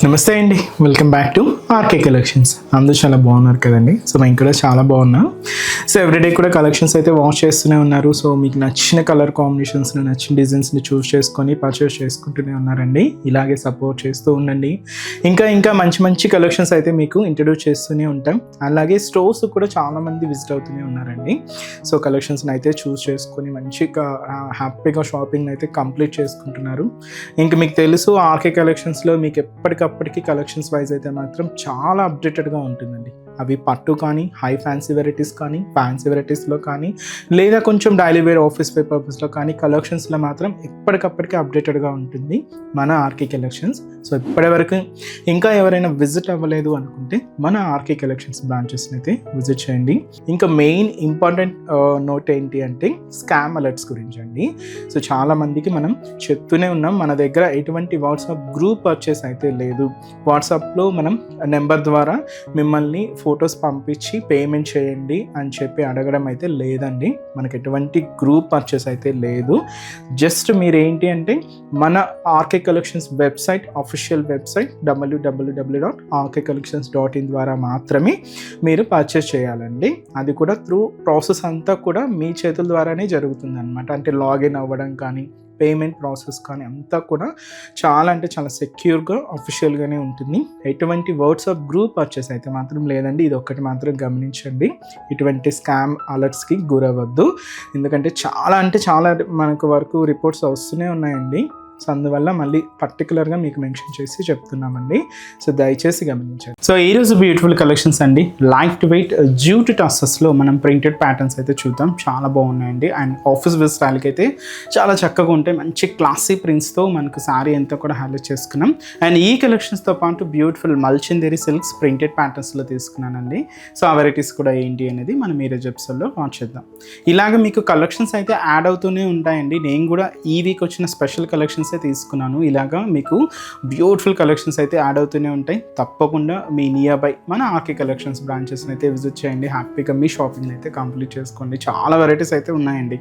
నమస్తే అండి, welcome back to RK collections. అందరూ చాలా బాగున్నారు కదండి. సో మేము కూడా చాలా బాగున్నాం. సో ఎవ్రీడే కూడా కలెక్షన్స్ అయితే వాచ్ చేస్తూనే ఉన్నారు. సో మీకు నచ్చిన కలర్ కాంబినేషన్స్ని, నచ్చిన డిజైన్స్ని చూస్ చేసుకొని పర్చేస్ చేసుకుంటూనే ఉన్నారండి. ఇలాగే సపోర్ట్ చేస్తూ ఉండండి. ఇంకా మంచి మంచి కలెక్షన్స్ అయితే మీకు ఇంట్రడ్యూస్ చేస్తూనే ఉంటాం. అలాగే స్టోర్స్ కూడా చాలామంది విజిట్ అవుతూనే ఉన్నారండి. సో కలెక్షన్స్ని అయితే చూస్ చేసుకొని మంచిగా హ్యాపీగా షాపింగ్ అయితే కంప్లీట్ చేసుకుంటున్నారు. ఇంకా మీకు తెలుసు ఆర్కే కలెక్షన్స్లో మీకు ఎప్పటికప్పటికి కలెక్షన్స్ వైజ్ అయితే మాత్రం చాలా అప్డేటెడ్గా ఉంటుందండి. అవి పట్టు కానీ, హై ఫ్యాన్సీ వెరైటీస్ కానీ, ఫ్యాన్సీ వెరైటీస్లో కానీ, లేదా కొంచెం డైలీ వేర్ ఆఫీస్ వేర్ పర్పస్లో కానీ కలెక్షన్స్లో మాత్రం ఎప్పటికప్పటికి అప్డేటెడ్గా ఉంటుంది మన ఆర్కే కలెక్షన్స్. సో ఇప్పటివరకు ఇంకా ఎవరైనా విజిట్ అవ్వలేదు అనుకుంటే మన ఆర్కే కలెక్షన్స్ బ్రాంచెస్ని అయితే విజిట్ చేయండి. ఇంకా మెయిన్ ఇంపార్టెంట్ నోట్ ఏంటి అంటే స్కామ్ అలర్ట్స్ గురించి అండి. సో చాలామందికి మనం చెప్తూనే ఉన్నాం, మన దగ్గర ఎటువంటి వాట్సాప్ గ్రూప్ పర్చేస్ అయితే లేదు. వాట్సాప్లో మనం నెంబర్ ద్వారా మిమ్మల్ని ఫొటోస్ పంపించి పేమెంట్ చేయండి అని చెప్పి అడగడం అయితే లేదండి. మనకి ఎటువంటి గ్రూప్ పర్చేస్ అయితే లేదు. జస్ట్ మీరు ఏంటి అంటే మన RK collections website, official website www.rkcollections.in ద్వారా మాత్రమే మీరు పర్చేస్ చేయాలండి. అది కూడా త్రూ ప్రాసెస్ అంతా కూడా మీ చేతుల ద్వారానే జరుగుతుంది అనమాట. అంటే లాగిన్ అవ్వడం కానీ, పేమెంట్ ప్రాసెస్ కానీ అంతా కూడా చాలా సెక్యూర్గా అఫీషియల్గానే ఉంటుంది. ఎటువంటి వాట్సాప్ గ్రూప్ పర్చేస్ అయితే మాత్రం లేదండి. ఇది ఒక్కటి మాత్రం గమనించండి. ఇటువంటి స్కామ్ అలర్ట్స్కి గురవద్దు. ఎందుకంటే చాలా మనకు వరకు రిపోర్ట్స్ వస్తూనే ఉన్నాయండి. సో అందువల్ల మళ్ళీ పర్టికులర్గా మీకు మెన్షన్ చేసి చెప్తున్నామండి. సో దయచేసి గమనించండి. సో ఈరోజు బ్యూటిఫుల్ కలెక్షన్స్ అండి. లైట్ వెయిట్ జ్యూట్ టస్సెస్లో మనం ప్రింటెడ్ ప్యాటర్న్స్ అయితే చూద్దాం. చాలా బాగున్నాయండి. అండ్ ఆఫీస్ వేర్ స్టైల్కి అయితే చాలా చక్కగా ఉంటాయి. మంచి క్లాసీ ప్రింట్స్తో మనకు శారీ అంతా కూడా హైలైట్ చేసుకున్నాం. అండ్ ఈ కలెక్షన్స్తో పాటు బ్యూటిఫుల్ మల్చిందేరి సిల్క్స్ ప్రింటెడ్ ప్యాటర్న్స్లో తీసుకున్నానండి. సో ఆ వెరైటీస్ కూడా ఏంటి అనేది మనం ఈరోజు ఎపిసోడ్లో వాచ్ చేద్దాం. ఇలాగ మీకు కలెక్షన్స్ అయితే యాడ్ అవుతూనే ఉంటాయండి. నేను కూడా ఈ వీక్ వచ్చిన స్పెషల్ కలెక్షన్స్ తీసుకున్నాను. ఇలాగా మీకు బ్యూటిఫుల్ కలెక్షన్స్ అయితే యాడ్ అవుతూనే ఉంటాయి. తప్పకుండా మీ నియర్ బై మన ఆర్కే కలెక్షన్స్ బ్రాంచెస్ని అయితే విజిట్ చేయండి. హ్యాపీగా మీ షాపింగ్ అయితే కంప్లీట్ చేసుకోండి. చాలా వెరైటీస్ అయితే ఉన్నాయండి.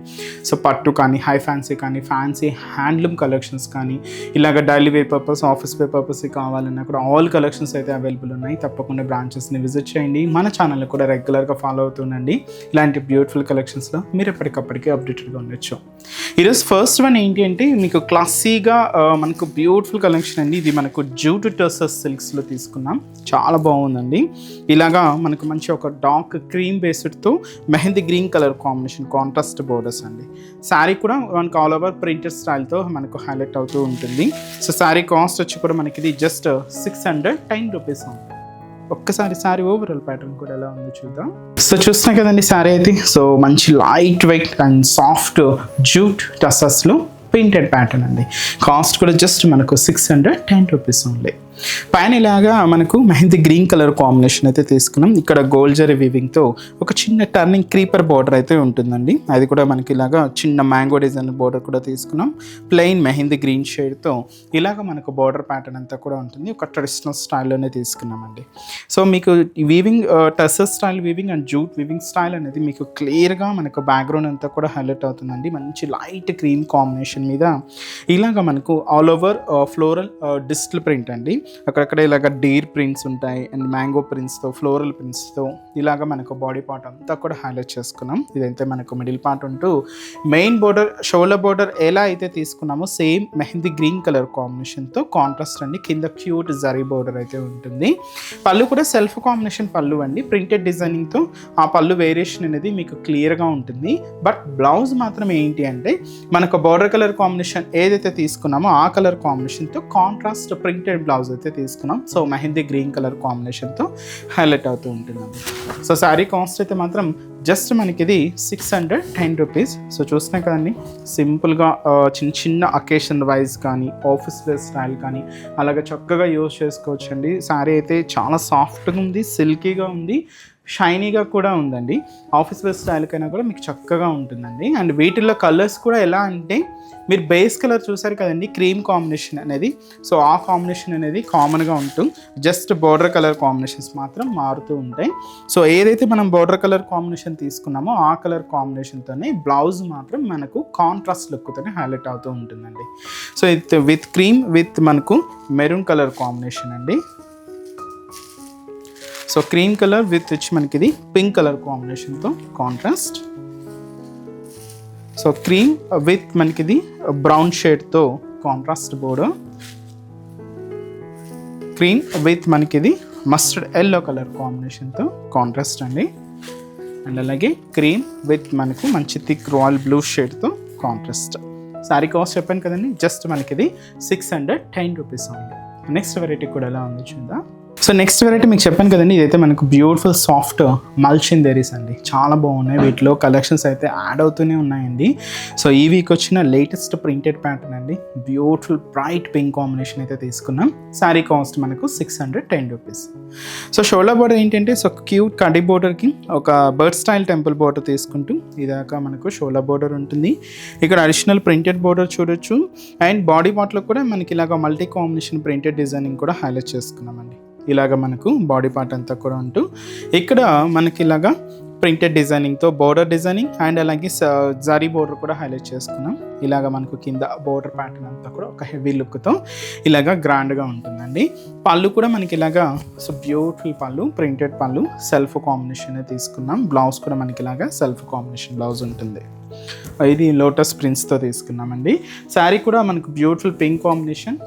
సో పట్టు కానీ, హై ఫ్యాన్సీ కానీ, ఫ్యాన్సీ హ్యాండ్లూమ్ కలెక్షన్స్ కానీ, ఇలాగ daily wear purpose, office wear purpose కావాలన్నా కూడా ఆల్ కలెక్షన్స్ అయితే అవైలబుల్ ఉన్నాయి. తప్పకుండా బ్రాంచెస్ని విజిట్ చేయండి. మన ఛానల్ని కూడా రెగ్యులర్గా ఫాలో అవుతుండండి. ఇలాంటి బ్యూటిఫుల్ కలెక్షన్స్లో మీరు ఎప్పటికప్పటికీ అప్డేటెడ్గా ఉండొచ్చు. ఈరోజు ఫస్ట్ వన్ ఏంటి అంటే మీకు క్లాసీగా మనకు బ్యూటిఫుల్ కలెక్షన్ అండి. ఇది మనకు జ్యూట్ టస్సెస్ సిల్క్స్లో తీసుకున్నాం. చాలా బాగుందండి. ఇలాగా మనకు మంచి ఒక డార్క్ క్రీమ్ బేస్డ్తో mehndi green colour combination contrast borders అండి. శారీ కూడా మనకు ఆల్ ఓవర్ ప్రింటెడ్ స్టైల్తో మనకు హైలైట్ అవుతూ ఉంటుంది. సో శారీ కాస్ట్ వచ్చి కూడా మనకి ఇది జస్ట్ 610 రూపీస్ ఉంది. ఒక్కసారి శారీ ఓవరాల్ ప్యాటర్న్ కూడా ఎలా ఉందో చూద్దాం. సో చూస్తున్నాం కదండి శారీ అయితే. సో మంచి light weight and soft jute టస్సెస్లో ప్రింటెడ్ ప్యాటర్న్ అండి. కాస్ట్ కూడా జస్ట్ మనకు 610 రూపీస్ ఓన్లీ. పైన ఇలాగా మనకు మెహందీ గ్రీన్ కలర్ కాంబినేషన్ అయితే తీసుకున్నాం. ఇక్కడ గోల్డ్ జరీ వీవింగ్తో ఒక చిన్న టర్నింగ్ క్రీపర్ బార్డర్ అయితే ఉంటుందండి. అది కూడా మనకి ఇలాగా చిన్న మ్యాంగో డిజైన్ బార్డర్ కూడా తీసుకున్నాం. ప్లెయిన్ మెహందీ గ్రీన్ షేడ్తో ఇలాగ మనకు బార్డర్ ప్యాటర్న్ అంతా కూడా ఉంటుంది. ఒక ట్రెడిషనల్ స్టైల్లోనే తీసుకున్నామండి. సో మీకు weaving టస్సెస్ style weaving and jute weaving style అనేది మీకు క్లియర్గా మనకు బ్యాక్గ్రౌండ్ అంతా కూడా హైలైట్ అవుతుందండి. మంచి లైట్ క్రీమ్ కాంబినేషన్ మీద ఇలాగ మనకు all over floral digital print అండి. అక్కడక్కడ ఇలాగ డీర్ ప్రింట్స్ ఉంటాయి అండ్ మ్యాంగో ప్రింట్స్తో, ఫ్లోరల్ ప్రింట్స్తో ఇలాగ మనకు బాడీ పార్ట్ అంతా కూడా హైలైట్ చేసుకున్నాం. ఇదైతే మనకు మిడిల్ పార్ట్ ఉంటూ మెయిన్ బోర్డర్, షోల్డర్ బోర్డర్ ఎలా అయితే తీసుకున్నామో సేమ్ మెహందీ గ్రీన్ కలర్ కాంబినేషన్తో కాంట్రాస్ట్ అండి. కింద క్యూట్ జరీ బోర్డర్ అయితే ఉంటుంది. పళ్ళు కూడా సెల్ఫ్ కాంబినేషన్ పళ్ళు అండి. ప్రింటెడ్ డిజైనింగ్తో ఆ పళ్ళు వేరియేషన్ అనేది మీకు క్లియర్గా ఉంటుంది. బట్ బ్లౌజ్ మాత్రం ఏంటి అంటే మనకు బార్డర్ కలర్ కాంబినేషన్ ఏదైతే తీసుకున్నామో ఆ కలర్ కాంబినేషన్తో కాంట్రాస్ట్ ప్రింటెడ్ బ్లౌజ్ అయితే తీసుకున్నాం. సో మెహందీ గ్రీన్ కలర్ కాంబినేషన్తో హైలైట్ అవుతూ ఉంటుందండి. సో శారీ కాస్ట్ అయితే మాత్రం జస్ట్ మనకి ఇది 610 రూపీస్. సో చూస్తున్నాం కదండి, సింపుల్గా చిన్న అకేషన్ వైజ్ కానీ, ఆఫీస్ వేర్ స్టైల్ కానీ అలాగే చక్కగా యూజ్ చేసుకోవచ్చు అండి. శారీ అయితే చాలా సాఫ్ట్గా ఉంది, సిల్కీగా ఉంది. షైనీగా కూడా ఉందండి. ఆఫీస్ వేర్ స్టైల్కైనా కూడా మీకు చక్కగా ఉంటుందండి. అండ్ వీటిల్లో కలర్స్ కూడా ఎలా అంటే మీరు బేస్ కలర్ చూసారు కదండి, క్రీమ్ కాంబినేషన్ అనేది. సో ఆ కాంబినేషన్ అనేది కామన్గా ఉంటుంది, జస్ట్ బోర్డర్ కలర్ కాంబినేషన్స్ మాత్రం మారుతూ ఉంటాయి. సో ఏదైతే మనం బోర్డర్ కలర్ కాంబినేషన్ తీసుకున్నామో ఆ కలర్ కాంబినేషన్తోనే బ్లౌజ్ మాత్రం మనకు కాంట్రాస్ట్ లుక్తోనే హైలైట్ అవుతూ ఉంటుందండి. సో ఇది విత్ క్రీమ్ విత్ మనకు మెరూన్ కలర్ కాంబినేషన్ అండి. సో క్రీమ్ కలర్ విత్ వచ్చి మనకి ఇది పింక్ కలర్ కాంబినేషన్తో కాంట్రాస్ట్. సో క్రీమ్ విత్ మనకి ఇది బ్రౌన్ షేడ్తో కాంట్రాస్ట్ బోర్డర్. క్రీమ్ విత్ మనకి ఇది మస్టర్డ్ ఎల్లో కలర్ కాంబినేషన్తో కాంట్రాస్ట్ అండి. అండ్ అలాగే క్రీమ్ విత్ మనకు మంచి థిక్ రాయల్ బ్లూ షేడ్తో కాంట్రాస్ట్. సారీ కాస్ట్ చెప్పాను కదండి, జస్ట్ మనకి ఇది 610 రూపీస్ ఉంది. నెక్స్ట్ వెరైటీ కూడా ఎలా ఉంది చూద్దాం. సో నెక్స్ట్ వెరైటీ మీకు చెప్పాను కదండి, ఇదైతే మనకు బ్యూటిఫుల్ సాఫ్ట్ మల్చిందరీస్ అండి. చాలా బాగున్నాయి, వీటిలో కలెక్షన్స్ అయితే యాడ్ అవుతూనే ఉన్నాయండి. సో ఈ వీక్ వచ్చిన లేటెస్ట్ ప్రింటెడ్ ప్యాటర్న్ అండి. బ్యూటిఫుల్ బ్రైట్ పింక్ కాంబినేషన్ అయితే తీసుకున్నాం. శారీ కాస్ట్ మనకు 610 రూపీస్. సో షోల్డర్ బోర్డర్ ఏంటంటే సో క్యూట్ కడ్డీ బోర్డర్కి ఒక బర్డ్ స్టైల్ టెంపుల్ బోర్డర్ తీసుకుంటూ ఇదాకా మనకు షోల్డర్ బోర్డర్ ఉంటుంది. ఇక్కడ అడిషనల్ ప్రింటెడ్ బోర్డర్ చూడొచ్చు. అండ్ బాడీ పార్ట్లో కూడా మనకి ఇలాగ మల్టీ కాంబినేషన్ ప్రింటెడ్ డిజైనింగ్ కూడా హైలైట్ చేసుకున్నామండి. ఇలాగ మనకు బాడీ పార్ట్ అంతా కూడా ఉంటూ ఇక్కడ మనకి ఇలాగా ప్రింటెడ్ డిజైనింగ్తో బోర్డర్ డిజైనింగ్ అండ్ అలాగే జరీ బోర్డర్ కూడా హైలైట్ చేసుకున్నాం. ఇలాగ మనకు కింద బోర్డర్ ప్యాటర్న్ అంతా కూడా ఒక హెవీ లుక్తో ఇలాగా గ్రాండ్గా ఉంటుందండి. పళ్ళు కూడా మనకి ఇలాగా సో బ్యూటిఫుల్ పళ్ళు, ప్రింటెడ్ పళ్ళు, సెల్ఫ్ కాంబినేషన్ తీసుకున్నాం. బ్లౌజ్ కూడా మనకి ఇలాగా సెల్ఫ్ కాంబినేషన్ బ్లౌజ్ ఉంటుంది. ఇది లోటస్ ప్రింట్స్తో తీసుకున్నామండి. శారీ కూడా మనకు beautiful pink combination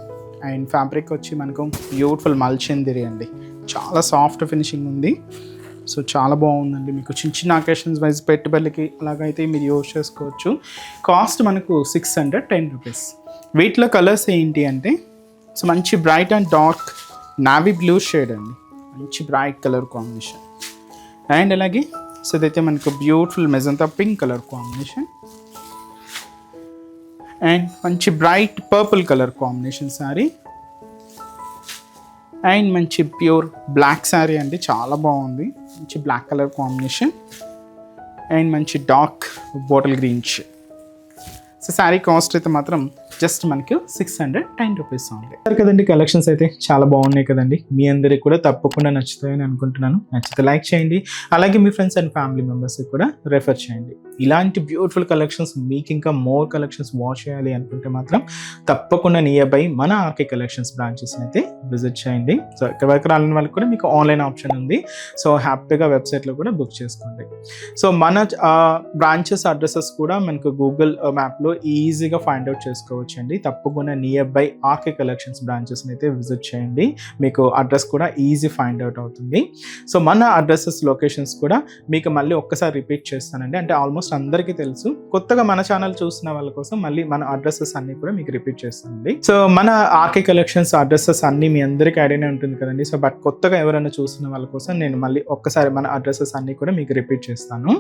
and fabric వచ్చి మనకు బ్యూటిఫుల్ మల్చిందిరి అండి. చాలా సాఫ్ట్ ఫినిషింగ్ ఉంది. సో చాలా బాగుందండి. మీకు చిన్న చిన్న అకేషన్స్ వైజ్ పెట్టుబడికి అలాగైతే మీరు యూజ్ చేసుకోవచ్చు. కాస్ట్ మనకు 610 రూపీస్. వీటిలో కలర్స్ ఏంటి అంటే సో మంచి bright and dark navy blue shade అండి, మంచి బ్రైట్ కలర్ కాంబినేషన్. అండ్ అలాగే సో ఇదైతే మనకు beautiful magenta pink colour combination and మంచి bright purple colour combination sari and మంచి ప్యూర్ బ్లాక్ శారీ అండి. చాలా బాగుంది, మంచి బ్లాక్ కలర్ కాంబినేషన్ అండ్ మంచి dark bottle green. So sari cost అయితే మాత్రం జస్ట్ మనకి 610 రూపీస్ ఉంది కదండి. కలెక్షన్స్ అయితే చాలా బాగున్నాయి కదండి. మీ అందరికి కూడా తప్పకుండా నచ్చుతాయని అనుకుంటున్నాను. నచ్చితే లైక్ చేయండి, అలాగే మీ ఫ్రెండ్స్ అండ్ ఫ్యామిలీ మెంబర్స్కి కూడా రెఫర్ చేయండి. ఇలాంటి బ్యూటిఫుల్ కలెక్షన్స్ మీకు ఇంకా మోర్ కలెక్షన్స్ వాచ్ చేయాలి అనుకుంటే మాత్రం తప్పకుండా నియర్ బై మన ఆర్కే కలెక్షన్స్ బ్రాంచెస్ని అయితే విజిట్ చేయండి. సో ఇక్కడ వరకు రాని వాళ్ళకి కూడా మీకు ఆన్లైన్ ఆప్షన్ ఉంది. సో హ్యాపీగా వెబ్సైట్లో కూడా బుక్ చేసుకోండి. సో మన బ్రాంచెస్ అడ్రసెస్ కూడా మనకు గూగుల్ మ్యాప్లో ఈజీగా ఫైండ్ అవుట్ చేసుకోవచ్చు అండి. తప్పకుండా నియర్ బై ఆర్కే కలెక్షన్స్ బ్రాంచెస్ని అయితే విజిట్ చేయండి. మీకు అడ్రస్ కూడా ఈజీ ఫైండ్ అవుట్ అవుతుంది. సో మన అడ్రసెస్ లొకేషన్స్ కూడా మీకు మళ్ళీ ఒక్కసారి రిపీట్ చేస్తానండి. అంటే ఆల్మోస్ట్ అందరికీ తెలుసు, కొత్తగా మన ఛానల్ చూసిన వాళ్ళ కోసం మళ్ళీ మన అడ్రసెస్ అన్ని కూడా మీకు రిపీట్ చేస్తానండి. సో మన ఆర్కే కలెక్షన్స్ అడ్రసెస్ అన్ని మీ అందరికీ ఐడియానే ఉంటుంది కదండి. సో బట్ కొత్తగా ఎవరైనా చూసిన వాళ్ళ కోసం నేను మళ్ళీ ఒక్కసారి మన అడ్రసెస్ అన్ని కూడా మీకు రిపీట్ చేస్తాను.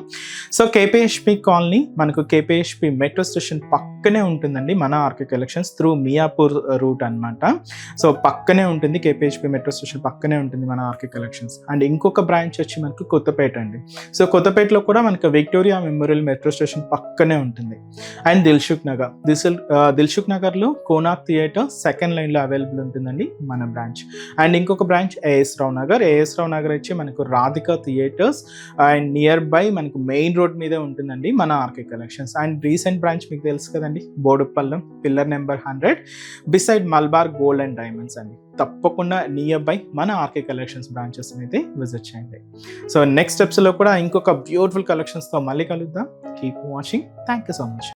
సో కేపీహెచ్పి కాలనీ మనకు కేపీహెచ్పి మెట్రో స్టేషన్ పక్కనే ఉంటుందండి మన RK collections through Miyapur route అనమాట. సో పక్కనే ఉంటుంది, కేపీహెచ్పి మెట్రో స్టేషన్ పక్కనే ఉంటుంది మన ఆర్కే కలెక్షన్స్. అండ్ ఇంకొక బ్రాంచ్ వచ్చి మనకు కొత్తపేట అండి. సో కొత్తపేటలో కూడా మనకు విక్టోరియా మెమోరియల్ మెట్రో స్టేషన్ పక్కనే ఉంటుంది. అండ్ దిల్సుఖ్ నగర్లో కోనాక్ థియేటర్ సెకండ్ లైన్లో అవైలబుల్ ఉంటుందండి మన బ్రాంచ్. అండ్ ఇంకొక బ్రాంచ్ ఏఎస్ రావు నగర్ వచ్చి మనకు Radhika theatres and near by మనకు మెయిన్ రోడ్ మీదే ఉంటుందండి మన RK collections. And recent branch మీకు తెలుసు కదండి, Boduppal pillar number 100 beside Malabar Gold and Diamonds అండి. తప్పకుండా నియర్ బై మన ఆర్కే కలెక్షన్స్ బ్రాంచెస్ అయితే విజిట్ చేయండి. సో నెక్స్ట్ స్టెప్స్లో కూడా ఇంకొక బ్యూటిఫుల్ కలెక్షన్స్తో మళ్ళీ కలుద్దాం. Keep watching. Thank you so much.